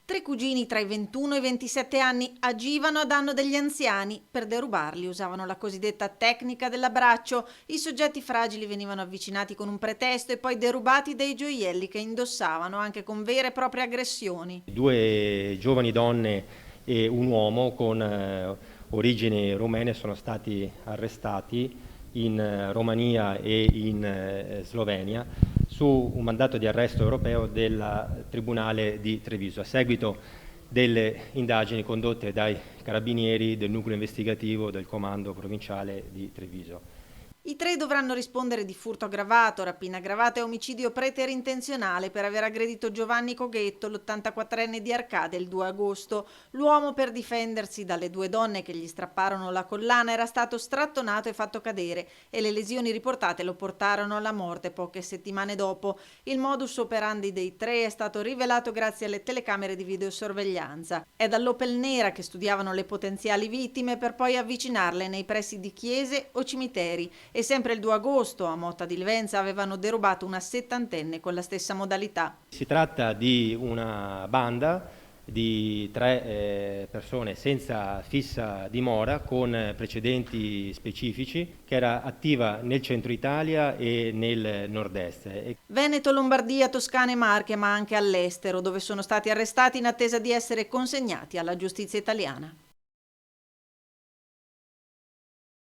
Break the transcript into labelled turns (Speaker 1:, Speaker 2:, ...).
Speaker 1: Tre cugini tra i 21 e i 27 anni agivano a danno degli anziani. Per derubarli usavano la cosiddetta tecnica dell'abbraccio. I soggetti fragili venivano avvicinati con un pretesto e poi derubati dei gioielli che indossavano, anche con vere e proprie aggressioni.
Speaker 2: Due giovani donne e un uomo con origini rumene sono stati arrestati in Romania e in Slovenia su un mandato di arresto europeo del Tribunale di Treviso, a seguito delle indagini condotte dai carabinieri del nucleo investigativo del comando provinciale di Treviso.
Speaker 1: I tre dovranno rispondere di furto aggravato, rapina aggravata e omicidio preterintenzionale per aver aggredito Giovanni Coghetto, l'84enne di Arcade, il 2 agosto. L'uomo, per difendersi dalle due donne che gli strapparono la collana, era stato strattonato e fatto cadere e le lesioni riportate lo portarono alla morte poche settimane dopo. Il modus operandi dei tre è stato rivelato grazie alle telecamere di videosorveglianza. È dall'Opel nera che studiavano le potenziali vittime per poi avvicinarle nei pressi di chiese o cimiteri. E sempre il 2 agosto a Motta di Livenza avevano derubato una settantenne con la stessa modalità.
Speaker 2: Si tratta di una banda di tre persone senza fissa dimora, con precedenti specifici, che era attiva nel centro Italia e nel nord-est.
Speaker 1: Veneto, Lombardia, Toscana e Marche, ma anche all'estero, dove sono stati arrestati in attesa di essere consegnati alla giustizia italiana.